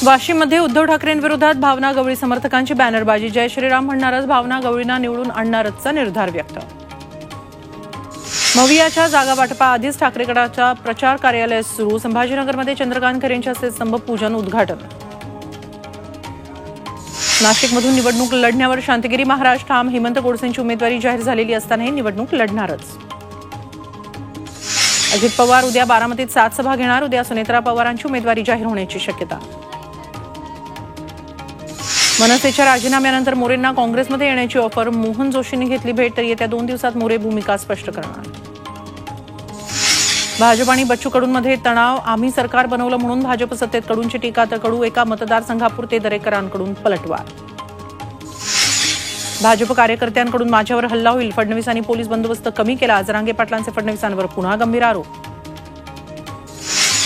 वाशिममध्ये उद्धव ठाकरेंविरोधात भावना गवळी समर्थकांची बॅनरबाजी। जय श्रीराम म्हणणारच भावना गवळींना निवडून आणणारचा निर्धार व्यक्त। मवियाच्या जागा वाटपाआधीच ठाकरे गटाच्या प्रचार कार्यालय सुरू। संभाजीनगरमध्ये चंद्रकांत खैरेंच्या हस्ते स्तंभ पूजन उद्घाटन। नाशिकमधून निवडणूक लढण्यावर शांतगिरी महाराज ठाम। हेमंत गोडसेंची उमेदवारी जाहीर झालेली असतानाही निवडणूक लढणारच। अजित पवार उद्या बारामतीत 7 सभा घेणार। उद्या सुनेत्रा पवारांची उमेदवारी जाहीर होण्याची शक्यता। मनसेच्या राजीनाम्यानंतर मोरेंना काँग्रेसमध्ये येण्याची ऑफर। मोहन जोशींनी घेतली भेट, तर येत्या 2 दिवसात मोरे भूमिका स्पष्ट करणार। भाजप आणि बच्चू कडूंमध्ये तणाव। आम्ही सरकार बनवलं म्हणून भाजप सत्तेत, कडूंची टीका। तर कडू एका मतदारसंघापुरते दरेकरांकडून पलटवार। भाजप कार्यकर्त्यांकडून माझ्यावर हल्ला होईल। फडणवीसांनी पोलीस बंदोबस्त कमी केला। जरांगे पाटलांचे फडणवीसांवर पुन्हा गंभीर आरोप।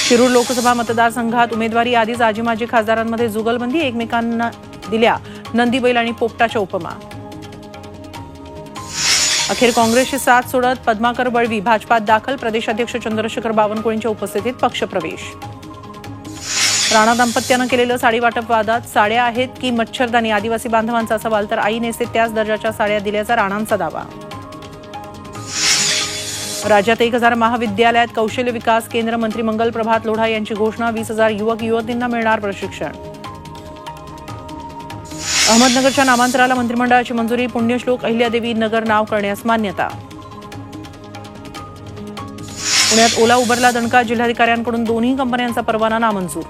शिरूर लोकसभा मतदारसंघात उमेदवारी आधीच आजी माजी खासदारांमध्ये जुगलबंदी। एकमेकांना दिल्या नंदी बैल आणि पोपटाच्या उपमा। अखेर काँग्रेसची साथ सोडत पद्माकर बळवी भाजपात दाखल। प्रदेशाध्यक्ष चंद्रशेखर बावनकुळेंच्या उपस्थितीत पक्षप्रवेश। राणा दाम्पत्यानं केलेलं साडी वाटप वादात। साड्या आहेत की मच्छरदानी, आदिवासी बांधवांचा सवाल। तर आई नेसते त्याच दर्जाच्या साड्या दिल्याचा राणांचा दावा। राज्यात 1000 महाविद्यालयात कौशल्य विकास केंद्र। मंत्री मंगल प्रभात लोढा यांची घोषणा। 20,000 युवक युवतींना मिळणार प्रशिक्षण। अहमदनगरच्या नामांतराला मंत्रिमंडळाची मंजुरी। पुण्यश्लोक अहिल्यादेवी नगर नाव करण्यास मान्यता। पुण्यात ओला उबरला दणका। जिल्हाधिकाऱ्यांकडून दोन्ही कंपन्यांचा परवाना नामंजूर।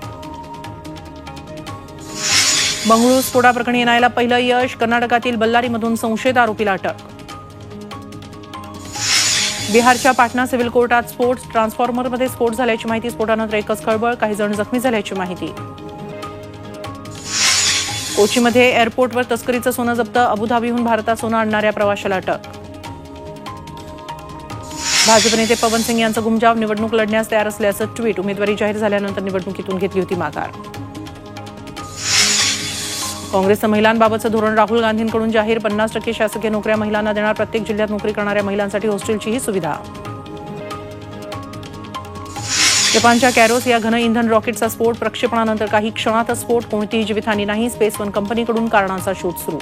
बंगळुरू स्फोटाप्रकरणी एनआयला पहिलं यश। कर्नाटकातील बल्लारीमधून संशयित आरोपीला अटक। बिहारच्या पाटणा सिव्हिल कोर्टात स्फोट। ट्रान्सफॉर्मरमध्ये स्फोट झाल्याची माहिती। स्फोटानंतर एकच खळबळ, काही जण जखमी झाल्याची माहिती। कोचीमध्ये एअरपोर्टवर तस्करीचं सोनं जप्त। अबुधाबीहून भारतात सोनं आणणाऱ्या प्रवाशाला अटक। भाजप नेते पवन सिंग यांचा गुमजाव। निवडणूक लढण्यास तयार असल्याचं ट्विट। उमेदवारी जाहीर झाल्यानंतर निवडणुकीतून घेतली होती माघार। काँग्रेसचं महिलांबाबतचं धोरण राहुल गांधींकडून जाहीर। 50% शासकीय नोकऱ्या महिलांना देणार। प्रत्येक जिल्ह्यात नोकरी करणाऱ्या महिलांसाठी हॉस्टेलचीही सुविधा। जपानच्या कॅरोस या घन इंधन रॉकेटचा स्फोट। प्रक्षेपणानंतर काही क्षणातच स्फोट। कोणतीही जीवितहानी नाही। स्पेस वन कंपनीकडून कारणांचा शोध सुरू।